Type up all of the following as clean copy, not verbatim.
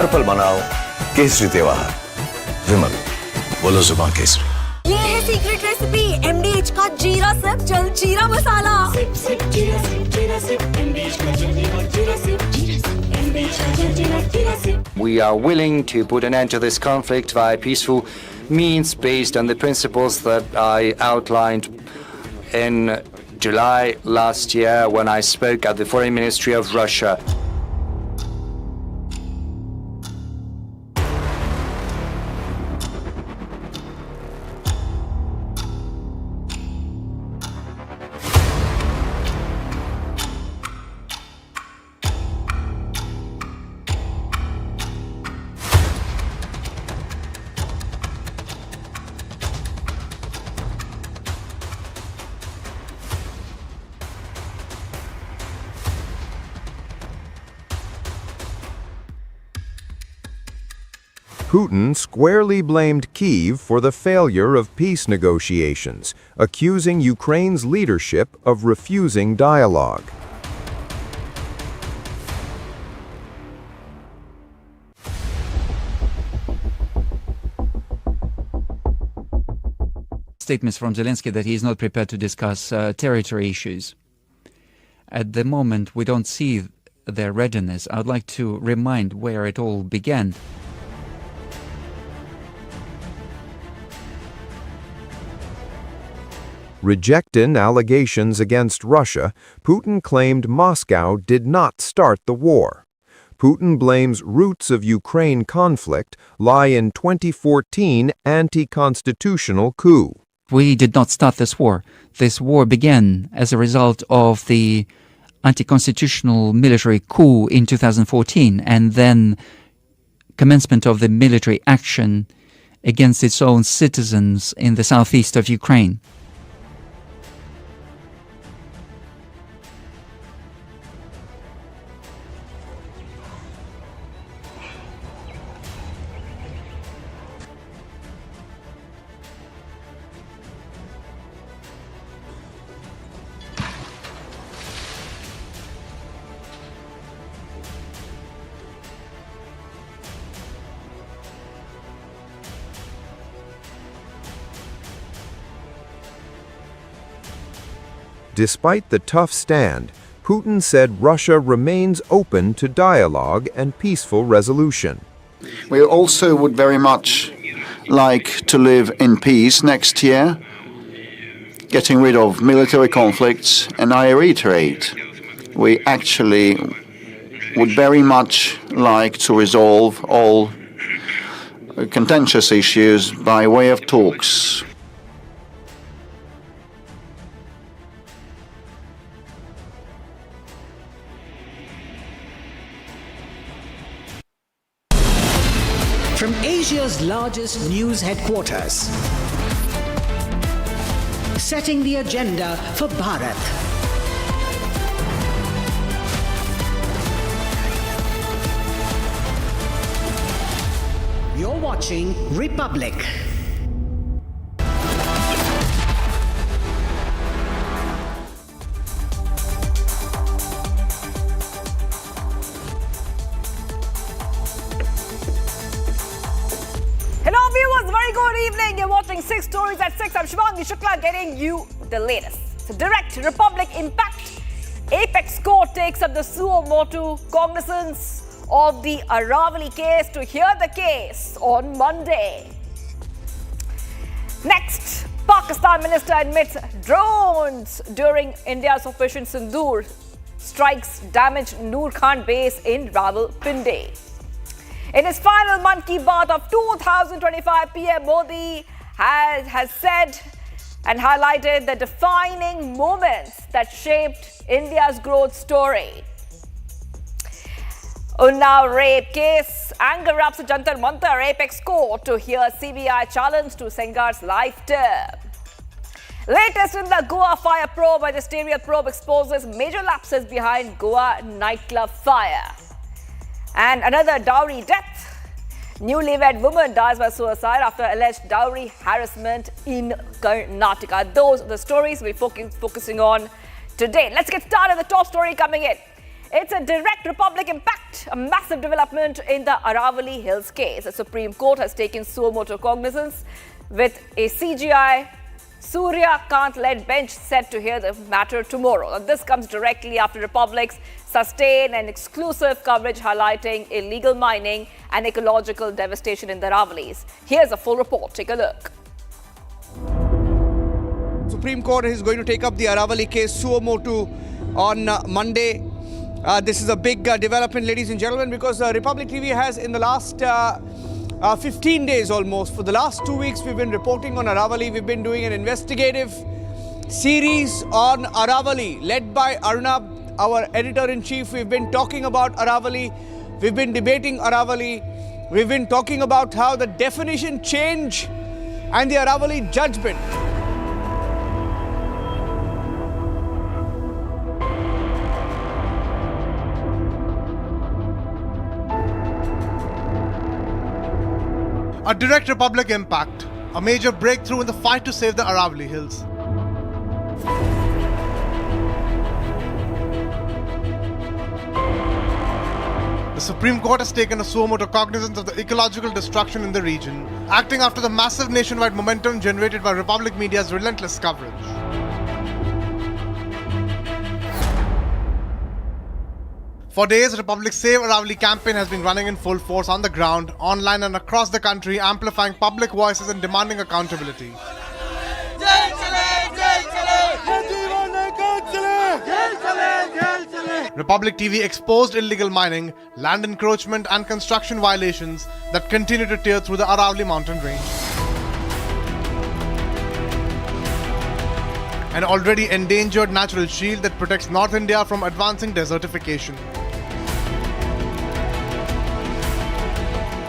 पल मनाओ केसरी त्योहार। विमल बोलो जुबान केसरी। ये है सीक्रेट रेसिपी MDH का जीरा सिप जल जीरा मसाला। सिप सिप जीरा सिप MDH का जल जीरा सिप MDH का जल जीरा SIP. We are willing to put an end to this conflict via peaceful means based on the principles that I outlined in July last year when I spoke at the Foreign Ministry of Russia. Putin squarely blamed Kyiv for the failure of peace negotiations, accusing Ukraine's leadership of refusing dialogue. Statements from Zelensky that he is not prepared to discuss territory issues. At the moment, we don't see their readiness. I would like to remind where it all began. Rejecting allegations against Russia, Putin claimed Moscow did not start the war. Putin blames roots of Ukraine conflict lie in 2014 anti-constitutional coup. We did not start this war. This war began as a result of the anti-constitutional military coup in 2014 and then commencement of the military action against its own citizens in the southeast of Ukraine. Despite the tough stand, Putin said Russia remains open to dialogue and peaceful resolution. We also would very much like to live in peace next year, getting rid of military conflicts, and I reiterate, we actually would very much like to resolve all contentious issues by way of talks. From Asia's largest news headquarters, setting the agenda for Bharat. You're watching Republic. Hello viewers, very good evening. You're watching 6 Stories at 6. I'm Shivangi Shukla getting you the latest. So direct Republic impact. Apex Court takes up the suo motu cognizance of the Aravali case to hear the case on Monday. Next, Pakistan minister admits drones during India's Operation Sindur strikes damaged Noor Khan base in Rawalpindi. In his final Mann Ki Baat of 2025, PM Modi has said and highlighted the defining moments that shaped India's growth story. Unnao rape case, anger erupts at Jantar Mantar Apex Court to hear CBI challenge to Sengar's life term. Latest in the Goa fire probe, magisterial probe exposes major lapses behind Goa nightclub fire. And another dowry death. Newlywed woman dies by suicide after alleged dowry harassment in Karnataka. Those are the stories we're focusing on today. Let's get started. The top story coming in. It's a direct Republic impact, a massive development in the Aravali Hills case. The Supreme Court has taken suo motu cognizance with a CJI Surya-led bench set to hear the matter tomorrow. Now, this comes directly after Republic's sustained and exclusive coverage highlighting illegal mining and ecological devastation in the Aravallis. Here's a full report. Take a look. Supreme Court is going to take up the Aravalli case suo motu on Monday. This is a big development, ladies and gentlemen, because Republic TV has in the last 15 days almost, for the last 2 weeks, we've been reporting on Aravalli. We've been doing an investigative series on Aravalli, led by Arnab, our editor-in-chief. We've been talking about Aravalli. We've been debating Aravalli. We've been talking about how the definition change and the Aravalli judgment. A direct Republic impact, a major breakthrough in the fight to save the Aravali Hills. The Supreme Court has taken a suo motu cognizance of the ecological destruction in the region, acting after the massive nationwide momentum generated by Republic Media's relentless coverage. For days, Republic's Save Aravali campaign has been running in full force on the ground, online and across the country, amplifying public voices and demanding accountability. Republic TV exposed illegal mining, land encroachment and construction violations that continue to tear through the Aravali mountain range. An already endangered natural shield that protects North India from advancing desertification.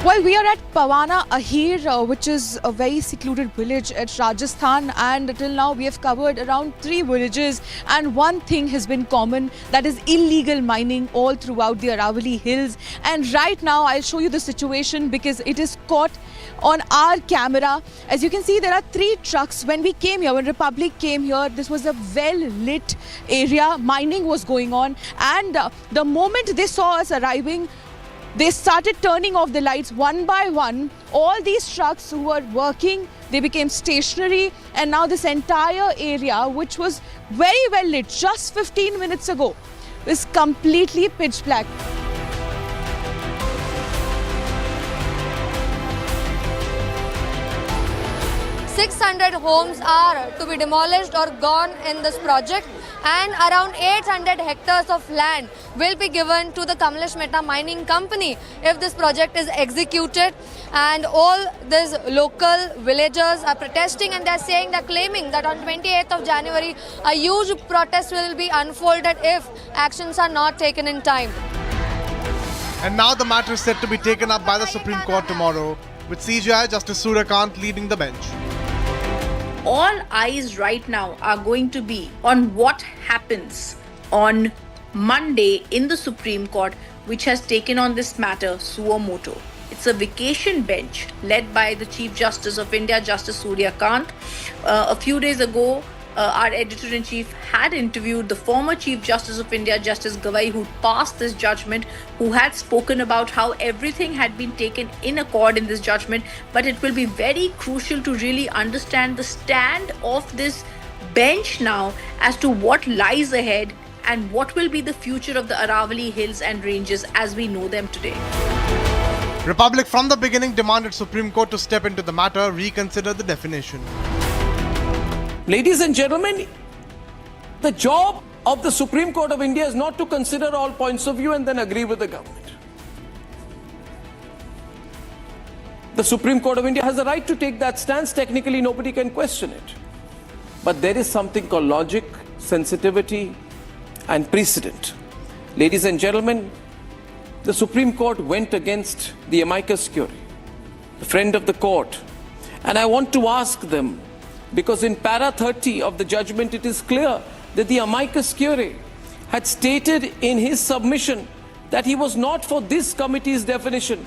Well, we are at Pawana Ahir, which is a very secluded village at Rajasthan, and till now we have covered around 3 villages, and one thing has been common, that is illegal mining all throughout the Aravali Hills. And right now I'll show you the situation because it is caught on our camera. As you can see, there are 3 trucks. When we came here, when Republic came here, this was a well-lit area. Mining was going on, and the moment they saw us arriving, they started turning off the lights one by one. All these trucks who were working, they became stationary, and now this entire area, which was very well lit just 15 minutes ago, is completely pitch black. $600 homes are to be demolished or gone in this project, and around 800 hectares of land will be given to the Kamlesh Mehta Mining Company if this project is executed. And all these local villagers are protesting, and they're claiming that on 28th of January a huge protest will be unfolded if actions are not taken in time. And now the matter is set to be taken up by the Supreme Court tomorrow, with CJI Justice Suryakant leading the bench. All eyes right now are going to be on what happens on Monday in the Supreme Court, which has taken on this matter suo motu. It's a vacation bench led by the Chief Justice of India, Justice Suryakant. A few days ago, our editor-in-chief had interviewed the former Chief Justice of India, Justice Gavai, who passed this judgment, who had spoken about how everything had been taken in accord in this judgment. But it will be very crucial to really understand the stand of this bench now as to what lies ahead and what will be the future of the Aravali Hills and ranges as we know them today. Republic from the beginning demanded Supreme Court to step into the matter, reconsider the definition. Ladies and gentlemen, the job of the Supreme Court of India is not to consider all points of view and then agree with the government. The Supreme Court of India has a right to take that stance. Technically, nobody can question it. But there is something called logic, sensitivity, and precedent. Ladies and gentlemen, the Supreme Court went against the amicus curiae, the friend of the court. And I want to ask them, because in para 30 of the judgment, it is clear that the amicus curiae had stated in his submission that he was not for this committee's definition,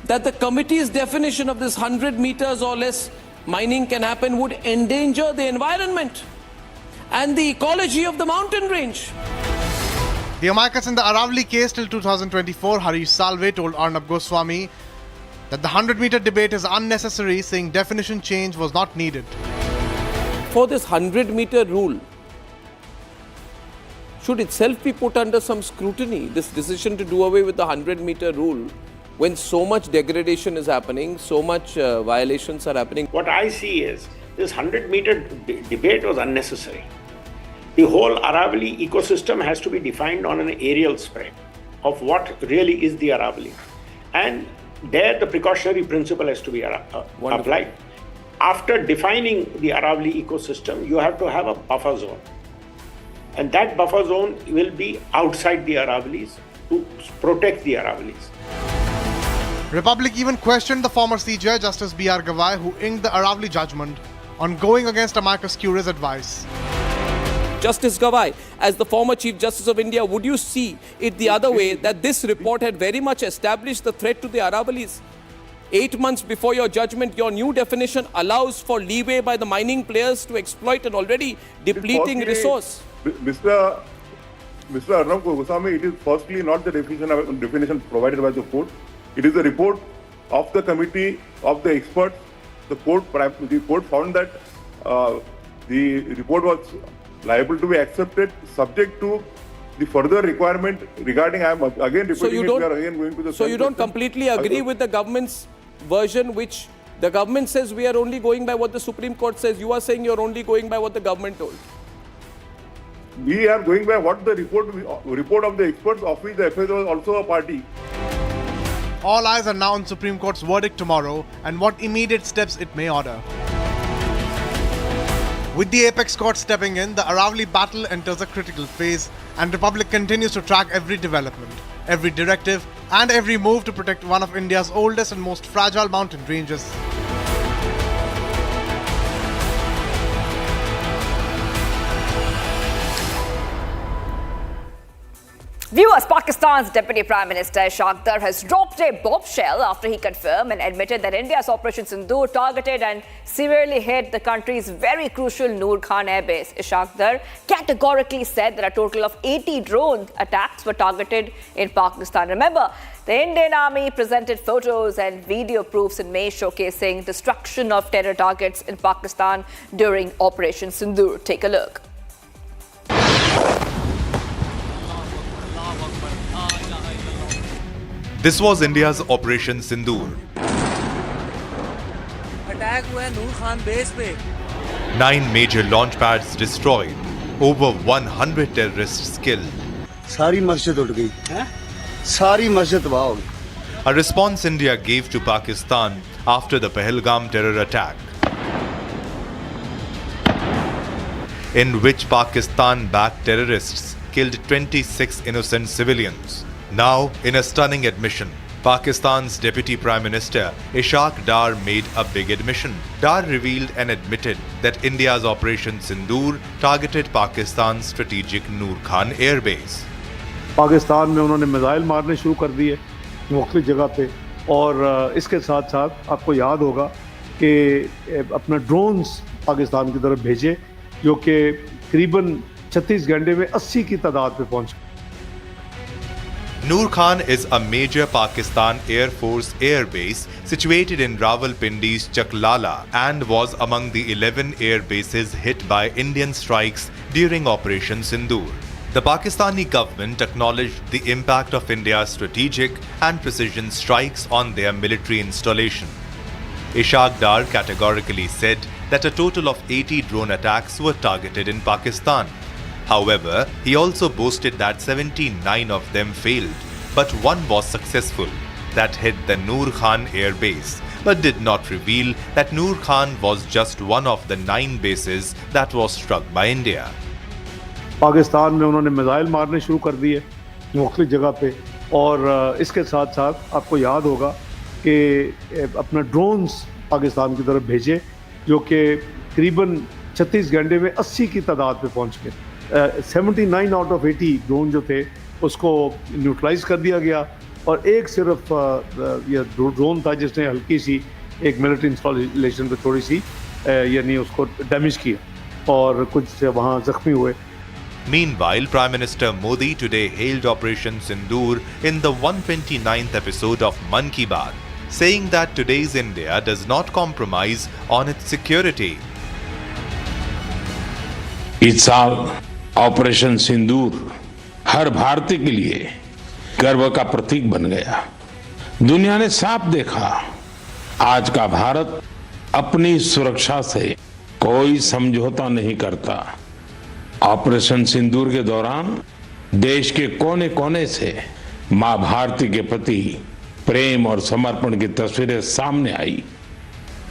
that the committee's definition of this 100 meters or less mining can happen would endanger the environment and the ecology of the mountain range. The amicus in the Aravalli case till 2024, Harish Salve, told Arnab Goswami that the 100-meter debate is unnecessary, saying definition change was not needed. For this 100-meter rule, should itself be put under some scrutiny, this decision to do away with the 100-meter rule, when so much degradation is happening, so much violations are happening. What I see is this 100-meter debate was unnecessary. The whole Aravali ecosystem has to be defined on an aerial spread of what really is the Aravali. And there the precautionary principle has to be applied. After defining the Aravali ecosystem, you have to have a buffer zone. And that buffer zone will be outside the Aravalis to protect the Aravalis. Republic even questioned the former CJI Justice B.R. Gavai, who inked the Aravali judgment, on going against amicus curiae's advice. Justice Gavai, as the former Chief Justice of India, would you see it the other way, that this report had very much established the threat to the Aravalis? 8 months before your judgment, your new definition allows for leeway by the mining players to exploit an already depleting resource. Mr. Arnab Goswami, it is firstly not the definition provided by the court. It is a report of the committee of the experts. The court found that the report was liable to be accepted, subject to the further requirement regarding. I am again repeating we are again going to the. So you don't completely agree with the government's version, which the government says we are only going by what the Supreme Court says. You are saying you are only going by what the government told. We are going by what the report of the experts, of which the FA was also a party. All eyes are now on Supreme Court's verdict tomorrow and what immediate steps it may order. With the apex court stepping in, the Aravali battle enters a critical phase, and Republic continues to track every development, every directive, and every move to protect one of India's oldest and most fragile mountain ranges. Viewers, Pakistan's Deputy Prime Minister Ishaq Dar has dropped a bombshell after he confirmed and admitted that India's Operation Sindur targeted and severely hit the country's very crucial Noor Khan Air Base. Ishaq Dar categorically said that a total of 80 drone attacks were targeted in Pakistan. Remember, the Indian Army presented photos and video proofs in May showcasing destruction of terror targets in Pakistan during Operation Sindur. Take a look. This was India's Operation Sindur. Attack हुआ है नूर Khan base पे. 9 major launch pads destroyed. Over 100 terrorists killed. सारी मस्जिद उड़ गई. सारी मस्जिद तबाह हो गई. A response India gave to Pakistan after the Pahalgam terror attack, in which Pakistan-backed terrorists killed 26 innocent civilians. Now, in a stunning admission, Pakistan's Deputy Prime Minister Ishaq Dar made a big admission. Dar revealed and admitted that India's Operation Sindur targeted Pakistan's strategic Noor Khan Air Base. Pakistan में उन्होंने missile मारने शुरू कर दिए मुख्तलिफ जगह पे, और इसके साथ साथ आपको याद होगा कि अपना ड्रोन्स पाकिस्तान की तरफ भेजे, जो कि करीबन 36 घंटे में 80 की तादाद पे पहुंच गए. Noor Khan is a major Pakistan Air Force air base situated in Rawalpindi's Chaklala and was among the 11 air bases hit by Indian strikes during Operation Sindur. The Pakistani government acknowledged the impact of India's strategic and precision strikes on their military installation. Ishaq Dar categorically said that a total of 80 drone attacks were targeted in Pakistan. However, he also boasted that 79 of them failed, but one was successful, that hit the Noor Khan Air Base, but did not reveal that Noor Khan was just one of the 9 bases that was struck by India. Pakistan में उन्होंने missile मारने शुरू कर दिए मुख्तलिफ जगह पे, और इसके साथ साथ आपको याद होगा कि अपना ड्रोन्स पाकिस्तान की तरफ भेजे, जो कि करीबन 36 घंटे में 80 की तादाद पे पहुंच गए. 79 आउट ऑफ 80 ड्रोन जो थे उसको न्यूट्रलाइज कर दिया गया, और एक सिर्फ ये ड्रोन था जिसने हल्की सी एक मिलिट्री इंस्टॉलेशन पे थोड़ी सी यानी उसको डैमेज किया, और कुछ वहाँ जख्मी हुए. Meanwhile, Prime Minister Modi today hailed Operation Sindur in the 129th episode of Mann Ki Baat, saying that today's India does not compromise on its security. इस साल ऑपरेशन सिंदूर हर भारतीय के लिए गर्व का प्रतीक बन गया। दुनिया ने साफ देखा, आज का भारत अपनी सुरक्षा से कोई समझौता नहीं करता। ऑपरेशन सिंदूर के दौरान देश के कोने कोने से मां भारती के प्रति प्रेम और समर्पण की तस्वीरें सामने आई।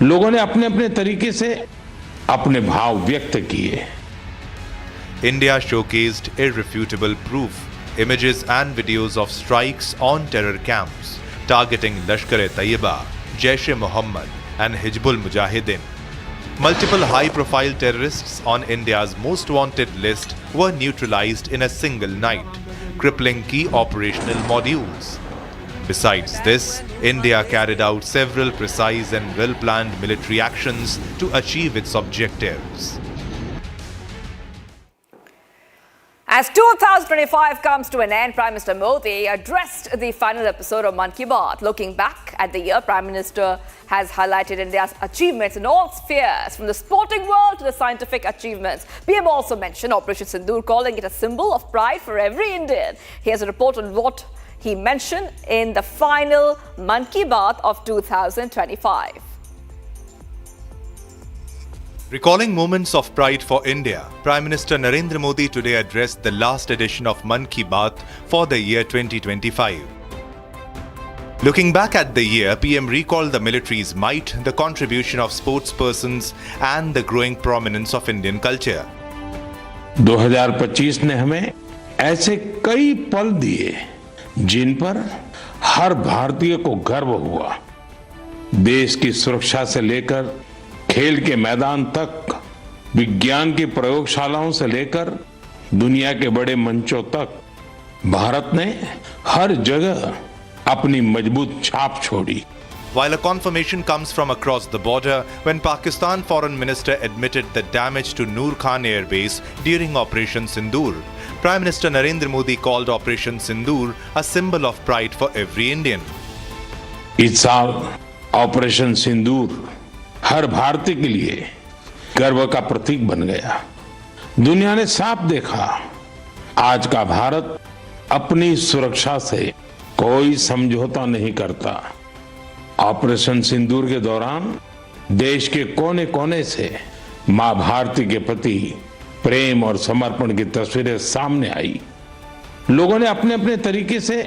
लोगों ने अपने अपने तरीके से अपने भाव व्यक्त किए। India showcased irrefutable proof, images and videos of strikes on terror camps targeting Lashkar-e-Taiba, Jaish-e-Mohammed and Hizbul Mujahideen. Multiple high-profile terrorists on India's most wanted list were neutralized in a single night, crippling key operational modules. Besides this, India carried out several precise and well-planned military actions to achieve its objectives. As 2025 comes to an end, Prime Minister Modi addressed the final episode of Mann Ki Baat. Looking back at the year, Prime Minister has highlighted India's achievements in all spheres, from the sporting world to the scientific achievements. PM also mentioned Operation Sindur, calling it a symbol of pride for every Indian. Here's a report on what he mentioned in the final Mann Ki Baat of 2025. Recalling moments of pride for India, Prime Minister Narendra Modi today addressed the last edition of Mann Ki Baat for the year 2025. Looking back at the year, PM recalled the military's might, the contribution of sportspersons and the growing prominence of Indian culture. 2025 ने हमें ऐसे कई पल दिए जिन पर हर भारतीय को गर्व हुआ। देश की सुरक्षा से लेकर खेल के मैदान तक, विज्ञान की प्रयोगशालाओं से लेकर दुनिया के बड़े मंचों तक भारत ने हर जगह अपनी मजबूत छाप छोड़ी। While a confirmation comes from across the border when Pakistan Foreign Minister admitted the damage to Noor Khan Air Base during Operation Sindur, Prime Minister Narendra Modi called Operation Sindur a symbol of pride for every Indian. इस साल operation सिंदूर हर भारतीय के लिए गर्व का प्रतीक बन गया। दुनिया ने साफ देखा, आज का भारत अपनी सुरक्षा से कोई समझौता नहीं करता। ऑपरेशन सिंदूर के दौरान देश के कोने कोने से मां भारती के प्रति प्रेम और समर्पण की तस्वीरें सामने आई। लोगों ने अपने अपने तरीके से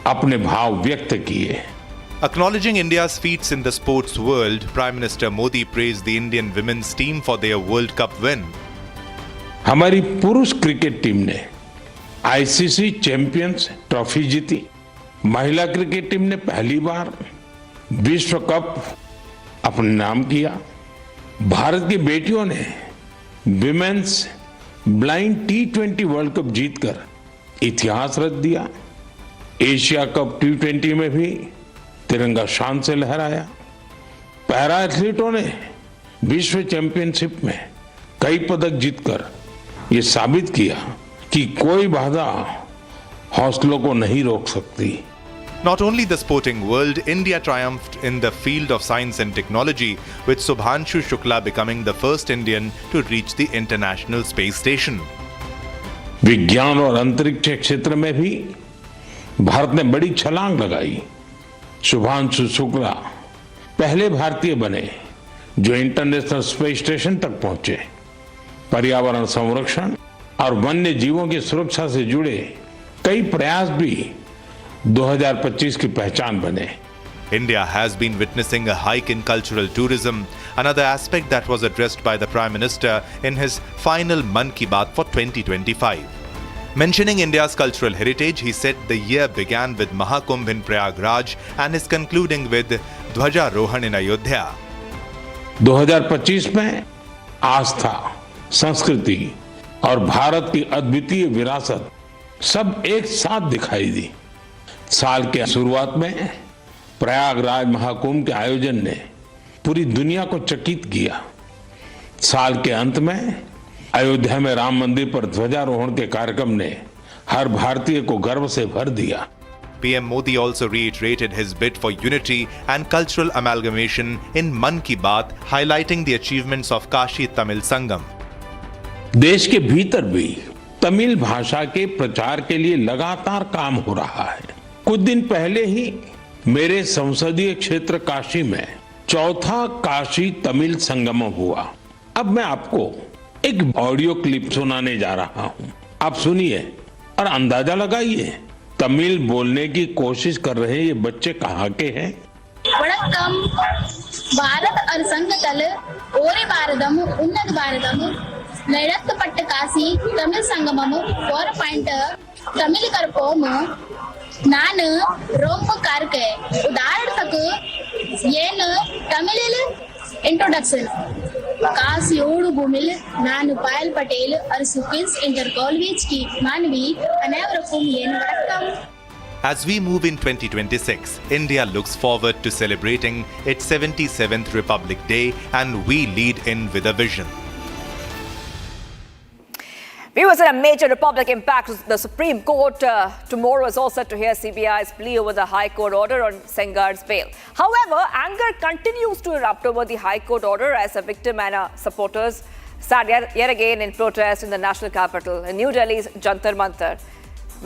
अपने भाव व्यक्त किए। Acknowledging India's feats in the sports world, Prime Minister Modi praised the Indian women's team for their World Cup win. हमारी पुरुष क्रिकेट टीम ने आईसीसी चैंपियंस ट्रॉफी जीती। महिला क्रिकेट टीम ने पहली बार विश्व कप अपने नाम किया। भारत की बेटियों ने women's blind T20 world cup जीतकर इतिहास रच दिया। एशिया कप T20 में भी तिरंगा शान से लहराया। पैरा एथलीटों ने विश्व चैंपियनशिप में कई पदक जीतकर ये साबित किया कि कोई बाधा हौसलों को नहीं रोक सकती। Not only the sporting world, India triumphed in the field of science and technology, with Subhanshu Shukla becoming the first Indian to reach the International Space Station. विज्ञान और अंतरिक्ष क्षेत्र में भी भारत ने बड़ी छलांग लगाई। शुभांशु शुक्ला पहले भारतीय बने जो इंटरनेशनल स्पेस स्टेशन तक पहुंचे। पर्यावरण संरक्षण और वन्य जीवों की सुरक्षा से जुड़े कई प्रयास भी 2025 की पहचान बने। India has been witnessing a hike in cultural tourism, another aspect that was addressed by the Prime Minister in his final Mann Ki Baat for 2025. Mentioning India's cultural heritage, he said the year began with Mahakumbh in Prayagraj and is concluding with Dhwajarohan in Ayodhya. 2025 में आस्था, संस्कृति और भारत की अद्वितीय विरासत सब एक साथ दिखाई दी। साल के शुरुआत में प्रयागराज महाकुंभ के आयोजन ने पूरी दुनिया को चकित किया। साल के अंत में अयोध्या में राम मंदिर पर ध्वजारोहण के कार्यक्रम ने हर भारतीय को गर्व से भर दिया। PM Modi also reiterated his bid for unity and cultural amalgamation in Mann Ki Baat, highlighting the achievements of Kashi Tamil Sangam. देश के भीतर भी तमिल भाषा के प्रचार के लिए लगातार काम हो रहा है। कुछ दिन पहले ही मेरे संसदीय क्षेत्र काशी में चौथा काशी तमिल संगम हुआ। अब मैं आपको एक ऑडियो क्लिप सुनाने जा रहा हूं। आप सुनिए और अंदाजा लगाइए तमिल बोलने की कोशिश कर रहे ये बच्चे कहाँ के हैं। वणक्कम भारत அரசங்கத்தல ஓரே பாரதம் உன்னத பாரதம் நடத்தப்பட்ட காசி தமிழ் சங்கமம் 4 தமிழ் கற்போம் ನಾನು ரொம்ப கார்க்கே உதாரணத்துக்கு ಏನು ತಮಿಳಿல் ಇಂಟ್ರೊಡಕ್ಷನ್ ಕಾಸಿಯೋಡು ಭೂಮಿಲ್ ನಾನು ಪಾಯಲ್ ಪಟೇಲ್ ಅರಸು ಕ್ವೀನ್ಸ್ ಇಂಟರ್ ಕಾಲೇಜ್ की मानवी अनेवरकुम ಏನು ವಣಕ್ಕಂ। As we move in 2026, India looks forward to celebrating its 77th Republic Day, and we lead in with a vision. Viewers, in a major Republic impact, the Supreme Court tomorrow is all set to hear CBI's plea over the High Court order on Sengar's bail. However, anger continues to erupt over the High Court order as a victim and supporters sat yet again in protest in the national capital. In New Delhi's Jantar Mantar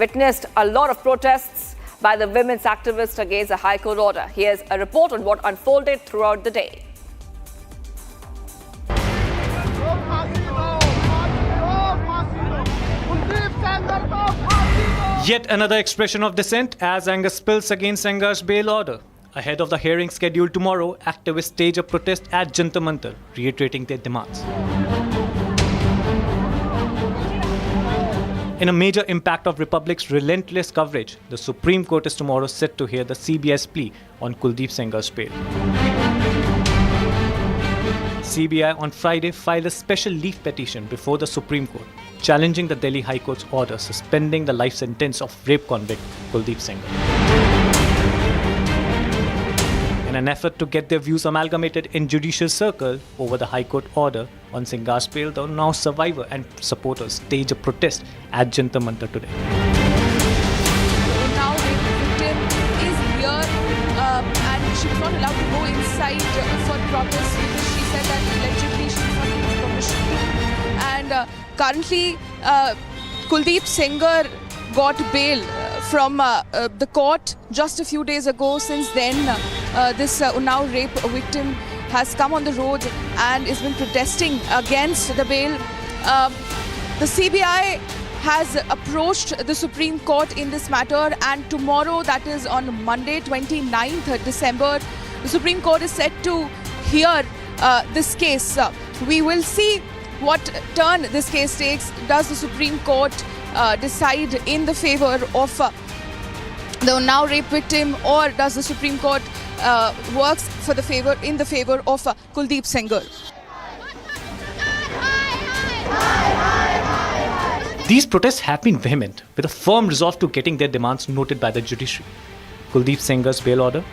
witnessed a lot of protests by the women's activists against the High Court order. Here's a report on what unfolded throughout the day. Yet another expression of dissent as anger spills against Sengar's bail order. Ahead of the hearing scheduled tomorrow, activists stage a protest at Jantar Mantar, reiterating their demands. In a major impact of Republic's relentless coverage, the Supreme Court is tomorrow set to hear the CBI's plea on Kuldeep Sengar's bail. CBI on Friday filed a special leave petition before the Supreme Court, challenging the Delhi High Court's order suspending the life sentence of rape convict Kuldeep Sengar. In an effort to get their views amalgamated in judicial circle over the High Court order on Sengar's bail, the Unnao survivor and supporters staged a protest at Jantar Mantar today. Now the victim is here and she was not allowed to go inside for protest because she said that allegedly she was not given permission. And currently Kuldeep Sengar got bail from the court just a few days ago. Since then this Unnao rape victim has come on the road and has been protesting against the bail. The CBI has approached the Supreme Court in this matter, and tomorrow, that is on Monday 29th December, the Supreme Court is set to hear this case. We will see what turn this case takes. Does the Supreme Court decide in the favor of the Unnao rape victim, or does the Supreme Court works for the favor in the favor of Kuldeep Sengar? These protests have been vehement, with a firm resolve to getting their demands noted by the judiciary. Kuldeep Sengar's bail order,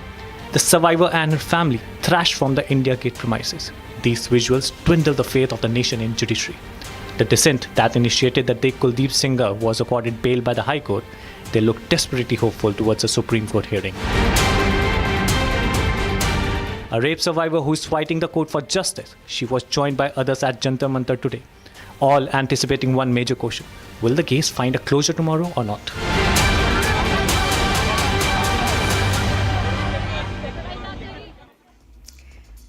the survivor and her family thrashed from the India Gate premises. These visuals dwindle the faith of the nation in judiciary. The dissent that initiated the day Kuldeep Sengar was accorded bail by the High Court, they look desperately hopeful towards a Supreme Court hearing. A rape survivor who is fighting the court for justice, she was joined by others at Jantar Mantar today, all anticipating one major question: will the case find a closure tomorrow or not?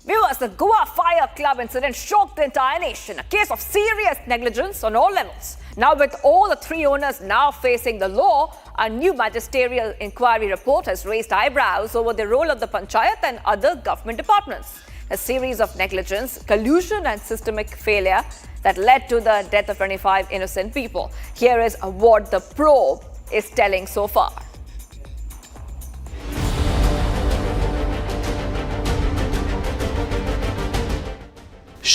Viewers, the Goa Fire Club incident shocked the entire nation. A case of serious negligence on all levels. Now, with all the three owners now facing the law, a new magisterial inquiry report has raised eyebrows over the role of the Panchayat and other government departments. A series of negligence, collusion and systemic failure that led to the death of 25 innocent people. Here is what the probe is telling so far.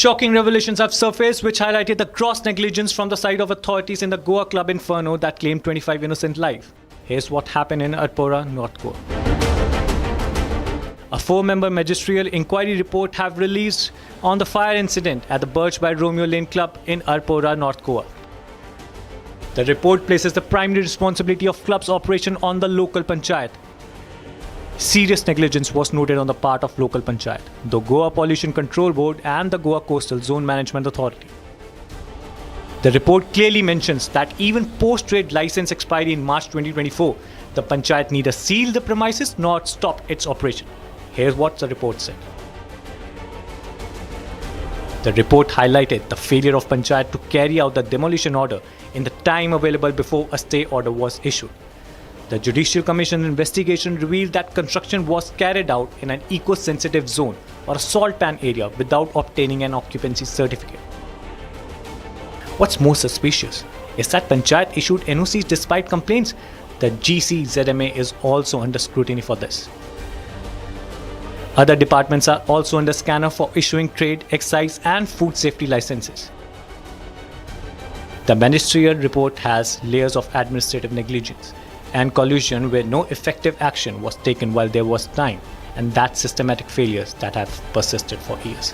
Shocking revelations have surfaced which highlighted the gross negligence from the side of authorities in the Goa club Inferno that claimed 25 innocent lives. Here's what happened in Arpora, North Goa. A 4-member magisterial inquiry report have released on the fire incident at the Birch by Romeo Lane Club in Arpora, North Goa. The report places the primary responsibility of club's operation on the local panchayat. Serious negligence was noted on the part of local panchayat, the Goa Pollution Control Board and the Goa Coastal Zone Management Authority. The report clearly mentions that even post-trade license expiry in March 2024, the panchayat neither sealed the premises nor stopped its operation. Here's what the report said. The report highlighted the failure of panchayat to carry out the demolition order in the time available before a stay order was issued. The Judicial Commission investigation revealed that construction was carried out in an eco-sensitive zone or a salt pan area without obtaining an occupancy certificate. What's more suspicious is that panchayat issued NOCs despite complaints. The GCZMA is also under scrutiny for this. Other departments are also under scanner for issuing trade, excise and food safety licenses. The ministerial report has layers of administrative negligence and collusion where no effective action was taken while there was time, and that's systematic failures that have persisted for years.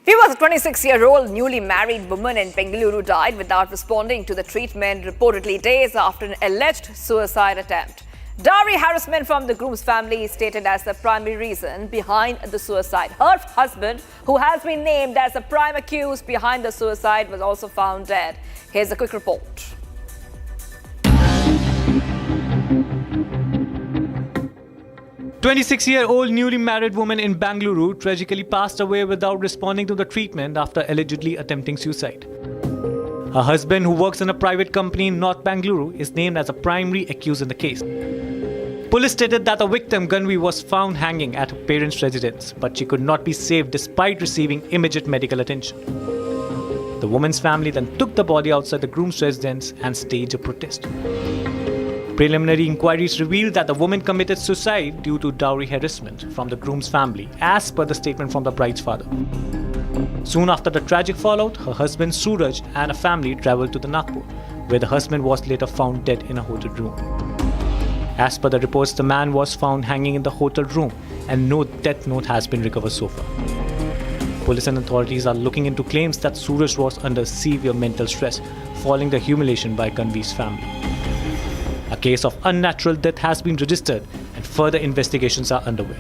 Viewers, a 26-year-old newly married woman in Bengaluru died without responding to the treatment, reportedly days after an alleged suicide attempt. Dowry harassment from the groom's family is stated as the primary reason behind the suicide. Her husband, who has been named as the prime accused behind the suicide, was also found dead. Here's a quick report. 26-year-old newly married woman in Bengaluru tragically passed away without responding to the treatment after allegedly attempting suicide. Her husband, who works in a private company in North Bengaluru, is named as a primary accused in the case. Police stated that the victim, Ganvi, was found hanging at her parents' residence, but she could not be saved despite receiving immediate medical attention. The woman's family then took the body outside the groom's residence and staged a protest. Preliminary inquiries revealed that the woman committed suicide due to dowry harassment from the groom's family, as per the statement from the bride's father. Soon after the tragic fallout, her husband Suraj and a family travelled to the Nagpur, where the husband was later found dead in a hotel room. As per the reports, the man was found hanging in the hotel room and no death note has been recovered so far. Police and authorities are looking into claims that Suraj was under severe mental stress following the humiliation by Ganvi's family. A case of unnatural death has been registered and further investigations are underway.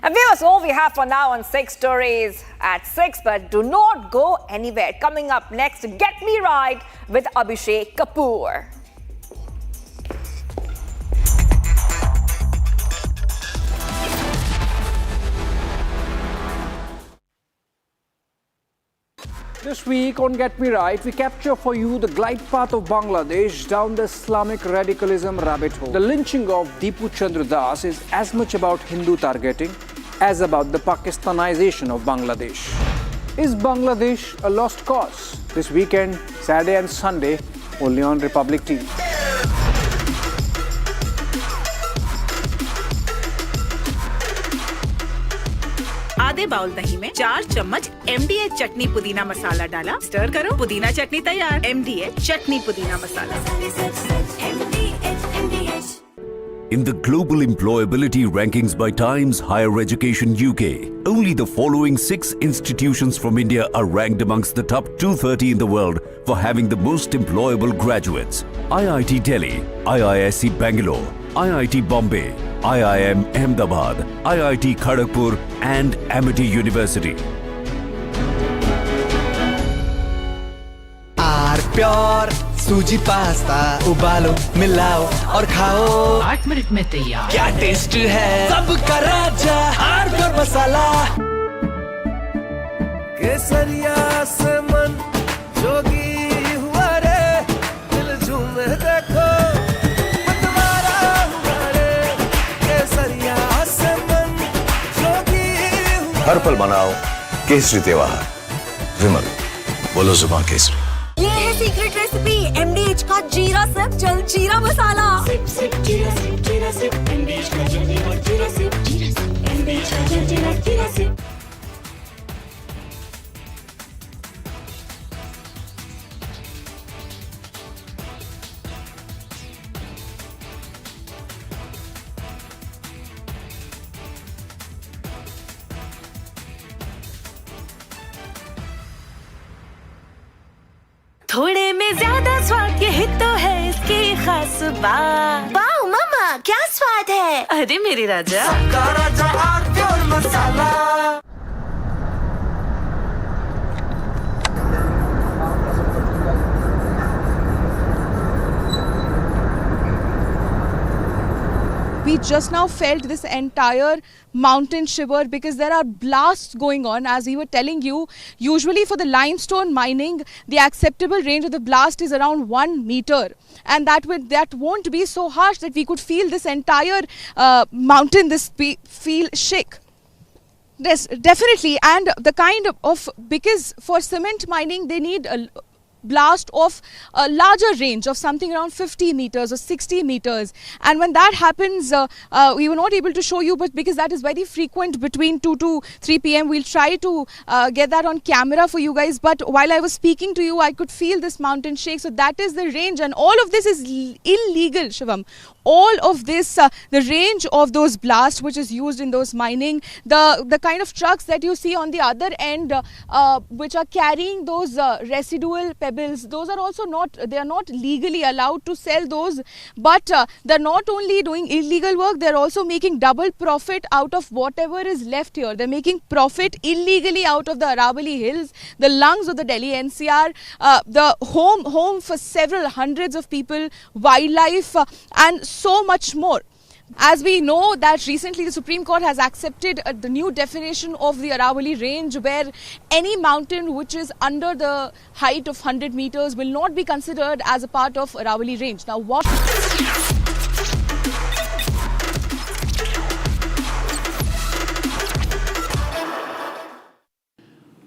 And viewers, all we have for now on 6 Stories at 6, but do not go anywhere. Coming up next, Get Me Right with Abhishek Kapoor. This week on Get Me Right, we capture for you the glide path of Bangladesh down the Islamic radicalism rabbit hole. The lynching of Deepu Chandra Das is as much about Hindu targeting as about the Pakistanization of Bangladesh. Is Bangladesh a lost cause? This weekend, Saturday and Sunday, only on Republic TV. आधे bowl दही में 4 चम्मच MDH चटनी पुदीना मसाला डाला, stir करो, पुदीना चटनी तैयार। MDH चटनी पुदीना मसाला। In the global employability rankings by Times Higher Education UK, only the following 6 institutions from India are ranked amongst the top 230 in the world for having the most employable graduates. IIT Delhi, IISc Bangalore, IIT Bombay, IIM Ahmedabad, IIT Kharagpur and Amity University. Pure सूजी pasta उबालो मिलाओ और खाओ 8 minute में तैयार क्या test है सबका राजा hardcore मसाला केसरिया से मन जोगी हुआ रे दिल झूमे देखो मतवारा हुआ रे केसरिया से मन जोगी हुआ हर पल मनाओ केसरी त्योहार विमल बोलो जुबान केसरी ये है सीक्रेट रेसिपी MDH का जीरा सिप जल जीरा मसाला। सिप सिप जीरा सिप MDH का जल जीरा सिप MDH का जल जीरा सिप। खास बात। वाओ मम्मा, क्या स्वाद है? अरे मेरे राजा, सबका राजा आरती और मसाला। We just now felt this entire mountain shiver because there are blasts going on. As we were telling you, usually for the limestone mining, the acceptable range of the blast is around 1 meter. And that won't be so harsh that we could feel this entire mountain, feel shake. Yes, definitely. And the kind of, because for cement mining, they need a blast of a larger range of something around 50 meters or 60 meters, and when that happens, we were not able to show you, but because that is very frequent between 2 to 3 p.m. we'll try to get that on camera for you guys. But while I was speaking to you, I could feel this mountain shake. So that is the range, and all of this is illegal, Shivam. All of this, the range of those blasts which is used in those mining, the kind of trucks that you see on the other end, which are carrying those residual pebbles, those are also not, they are not legally allowed to sell those, but they're not only doing illegal work, they're also making double profit out of whatever is left here. They're making profit illegally out of the Aravali Hills, the lungs of the Delhi NCR, the home for several hundreds of people, wildlife, and so much more. As we know that recently the Supreme Court has accepted the new definition of the Aravalli range, where any mountain which is under the height of 100 meters will not be considered as a part of Aravalli range. Now what...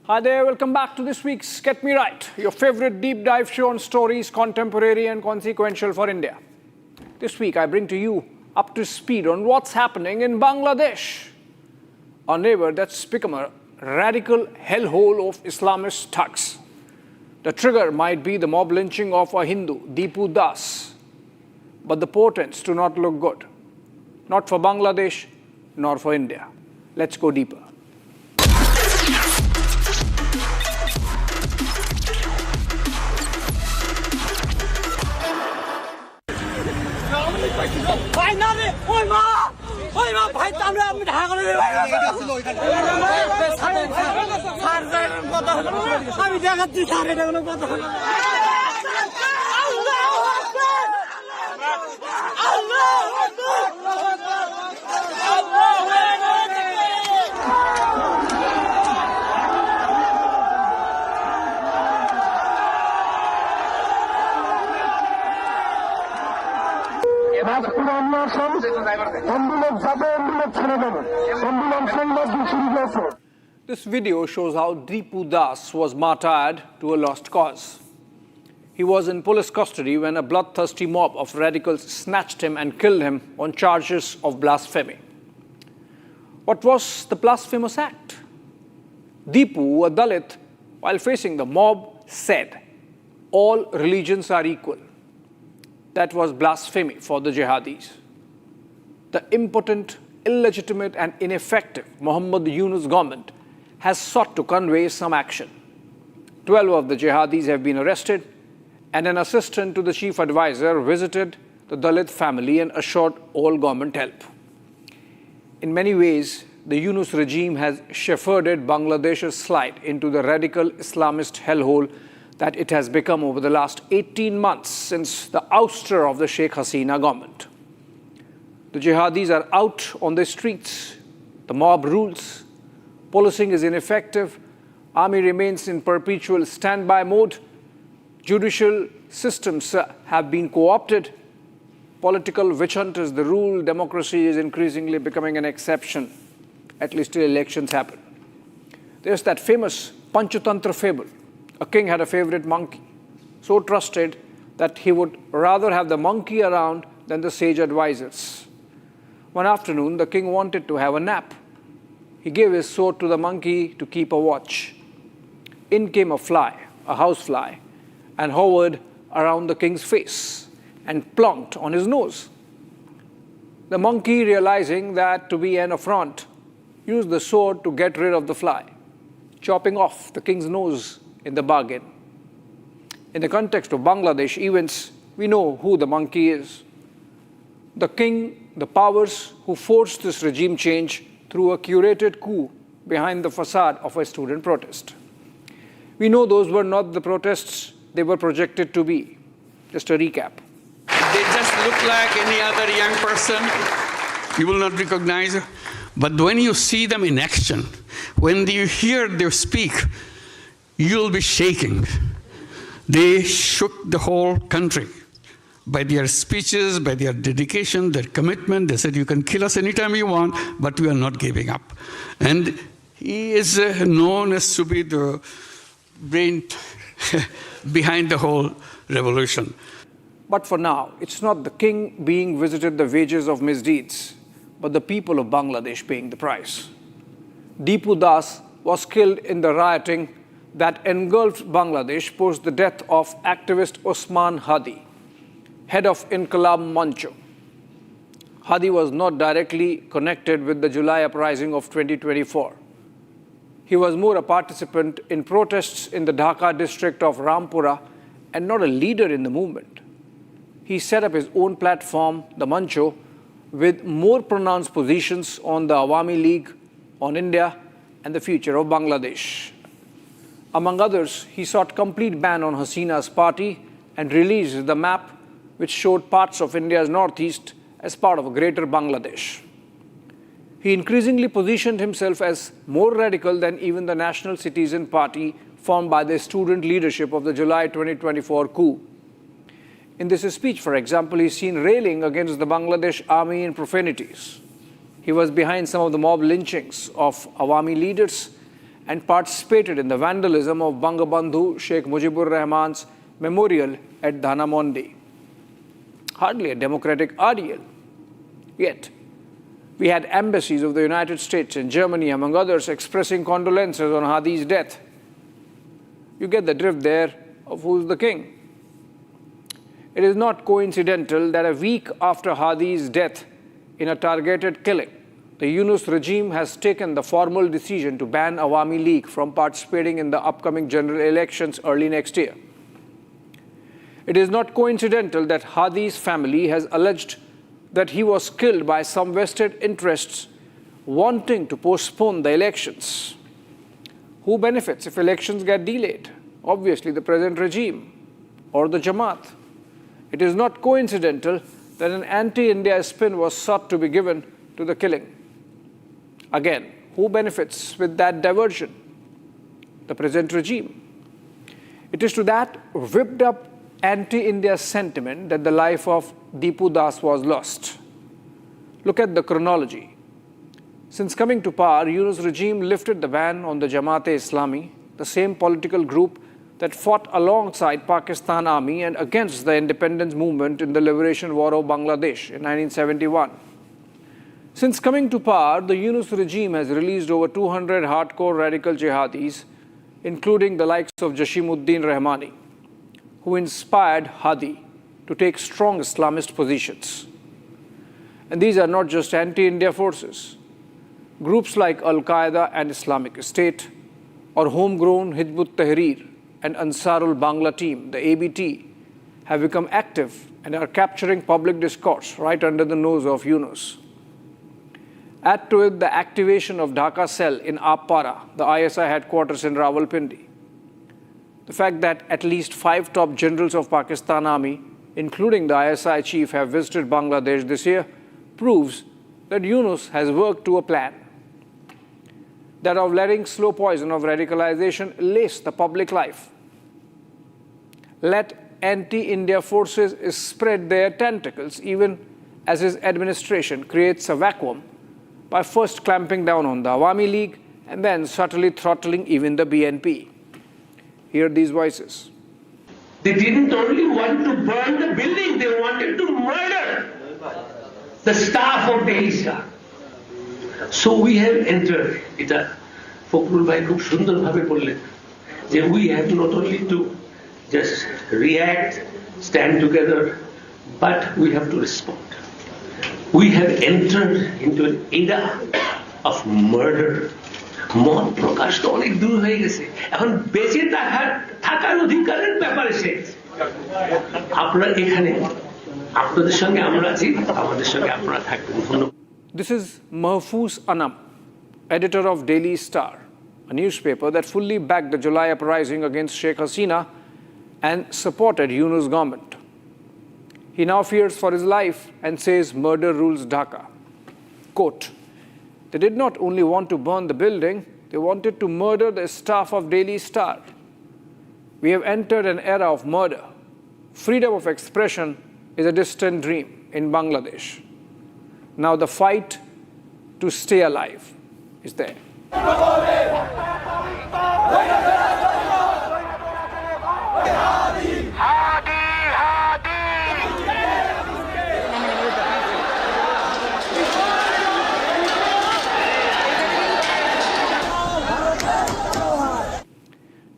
Hi there, welcome back to this week's Get Me Right, your favorite deep dive show on stories contemporary and consequential for India. This week I bring to you up to speed on what's happening in Bangladesh, a neighbor that's become a radical hellhole of Islamist thugs. The trigger might be the mob lynching of a Hindu, Deepu Das, but the portents do not look good. Not for Bangladesh, nor for India. Let's go deeper. This video shows how Deepu Das was martyred to a lost cause. He was in police custody when a bloodthirsty mob of radicals snatched him and killed him on charges of blasphemy. What was the blasphemous act? Deepu, a Dalit, while facing the mob, said, "All religions are equal." That was blasphemy for the jihadis. The impotent, illegitimate and ineffective Muhammad Yunus government has sought to convey some action. 12 of the jihadis have been arrested, and an assistant to the chief advisor visited the Dalit family and assured all government help. In many ways, the Yunus regime has shepherded Bangladesh's slide into the radical Islamist hellhole that it has become over the last 18 months since the ouster of the Sheikh Hasina government. The jihadis are out on the streets, the mob rules, policing is ineffective, army remains in perpetual standby mode, judicial systems have been co-opted, political witch hunt is the rule, democracy is increasingly becoming an exception, at least till elections happen. There's that famous Panchatantra fable. A king had a favorite monkey, so trusted that he would rather have the monkey around than the sage advisors. One afternoon, the king wanted to have a nap. He gave his sword to the monkey to keep a watch. In came a fly, a housefly, and hovered around the king's face and plonked on his nose. The monkey, realizing that to be an affront, used the sword to get rid of the fly, chopping off the king's nose in the bargain. In the context of Bangladesh, events We know who the monkey is. The king, the powers who forced this regime change through a curated coup behind the facade of a student protest. We know those were not the protests they were projected to be. Just a recap. They just look like any other young person. You will not recognize. But when you see them in action, when you hear them speak, you'll be shaking. They shook the whole country by their speeches, by their dedication, their commitment. They said, you can kill us anytime you want, but we are not giving up. And he is known as to be the brain behind the whole revolution. But for now, it's not the king being visited the wages of misdeeds, but the people of Bangladesh paying the price. Deepu Das was killed in the rioting that engulfed Bangladesh post the death of activist Osman Hadi, head of Inqilab Mancho. Hadi was not directly connected with the July uprising of 2024. He was more a participant in protests in the Dhaka district of Rampura and not a leader in the movement. He set up his own platform, the Mancho, with more pronounced positions on the Awami League, on India, and the future of Bangladesh. Among others, he sought complete ban on Hasina's party and released the map which showed parts of India's northeast as part of a greater Bangladesh. He increasingly positioned himself as more radical than even the National Citizen Party formed by the student leadership of the July 2024 coup. In this speech, for example, he is seen railing against the Bangladesh army in profanities. He was behind some of the mob lynchings of Awami leaders and participated in the vandalism of Bangabandhu Sheikh Mujibur Rahman's memorial at Dhanamondi. Hardly a democratic ideal. Yet, we had embassies of the United States and Germany, among others, expressing condolences on Hadi's death. You get the drift there of who's the king. It is not coincidental that a week after Hadi's death in a targeted killing, the Yunus regime has taken the formal decision to ban Awami League from participating in the upcoming general elections early next year. It is not coincidental that Hadi's family has alleged that he was killed by some vested interests wanting to postpone the elections. Who benefits if elections get delayed? Obviously, the present regime or the Jamaat. It is not coincidental that an anti-India spin was sought to be given to the killing. Again, who benefits with that diversion? The present regime. It is to that whipped up anti-India sentiment that the life of Deepu Das was lost. Look at the chronology. Since coming to power, Yunus regime lifted the ban on the Jamaat-e-Islami, the same political group that fought alongside Pakistan Army and against the independence movement in the liberation war of Bangladesh in 1971. Since coming to power, the Yunus regime has released over 200 hardcore radical jihadis, including the likes of Jashimuddin Rahmani, who inspired Hadi to take strong Islamist positions. And these are not just anti-India forces. Groups like Al-Qaeda and Islamic State, or homegrown Hizb ut-Tahrir and Ansarul Bangla team, the ABT, have become active and are capturing public discourse right under the nose of Yunus. Add to it the activation of Dhaka cell in Appara, the ISI headquarters in Rawalpindi. The fact that at least 5 top generals of Pakistan Army, including the ISI chief, have visited Bangladesh this year proves that Yunus has worked to a plan. That of letting slow poison of radicalization lace the public life. Let anti-India forces spread their tentacles even as his administration creates a vacuum by first clamping down on the Awami League and then subtly throttling even the BNP. Hear these voices. They didn't only want to burn the building, they wanted to murder the staff of the Islam. So we have entered, এটা ফখরুল ভাই খুব সুন্দরভাবে বললেন যে we have not only to just react, stand together, but we have to respond. We have entered into an era of murder. মত প্রকাশ তো অনেক দূর হয়ে গেছে, এখন বেঁচে থাকার অধিকারের ব্যাপারে সে আপনারা এখানে আপনাদের সঙ্গে আমরা আছি, আমাদের সঙ্গে আপনারা থাকবেন। ধন্যবাদ। This is Mahfouz Anam, editor of Daily Star, a newspaper that fully backed the July uprising against Sheikh Hasina and supported Yunus' government. He now fears for his life and says murder rules Dhaka. Quote, they did not only want to burn the building, they wanted to murder the staff of Daily Star. We have entered an era of murder. Freedom of expression is a distant dream in Bangladesh. Now the fight to stay alive is there.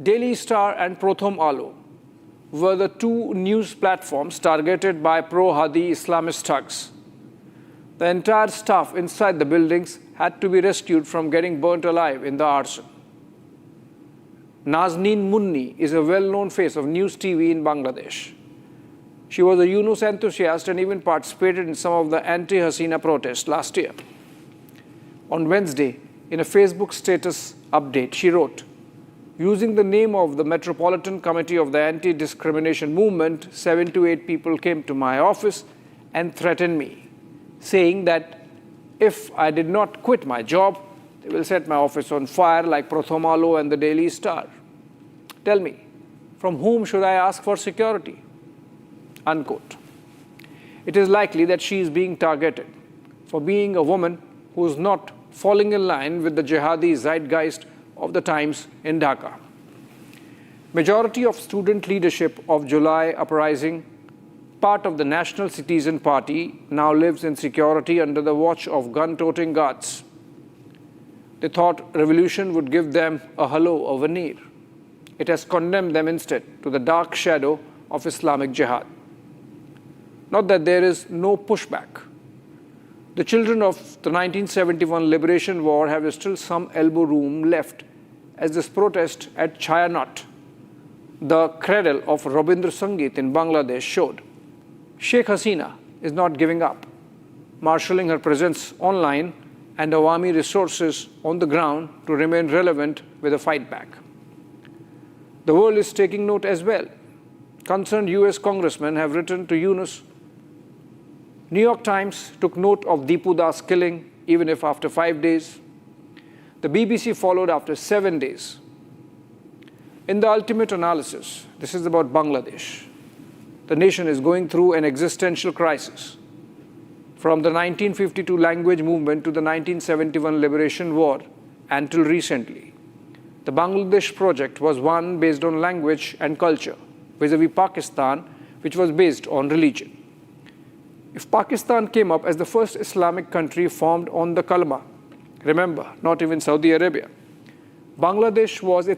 Daily Star and Prothom Alo were the two news platforms targeted by pro-Hadi Islamist thugs. The entire staff inside the buildings had to be rescued from getting burnt alive in the arson. Nazneen Munni is a well-known face of news TV in Bangladesh. She was a Yunus enthusiast and even participated in some of the anti-Hasina protests last year. On Wednesday, in a Facebook status update, she wrote, using the name of the Metropolitan Committee of the Anti-Discrimination Movement, 7 to 8 people came to my office and threatened me, saying that if I did not quit my job, they will set my office on fire like Prothom Alo and the Daily Star. Tell me, from whom should I ask for security? Unquote. It is likely that she is being targeted for being a woman who is not falling in line with the jihadi zeitgeist of the times in Dhaka. Majority of student leadership of July uprising, part of the National Citizen Party, now lives in security under the watch of gun-toting guards. They thought revolution would give them a halo, a veneer. It has condemned them instead to the dark shadow of Islamic jihad. Not that there is no pushback. The children of the 1971 Liberation War have still some elbow room left, as this protest at Chayanat, the cradle of Rabindra Sangeet in Bangladesh, showed. Sheikh Hasina is not giving up, marshalling her presence online and Awami resources on the ground to remain relevant with a fight back. The world is taking note as well. Concerned US congressmen have written to Yunus. New York Times took note of Deepu Das killing, even if after 5 days. The BBC followed after 7 days. In the ultimate analysis, this is about Bangladesh. The nation is going through an existential crisis. From the 1952 language movement to the 1971 Liberation War until recently, the Bangladesh project was one based on language and culture, vis-a-vis Pakistan, which was based on religion. If Pakistan came up as the first Islamic country formed on the Kalma, remember, not even Saudi Arabia, Bangladesh was its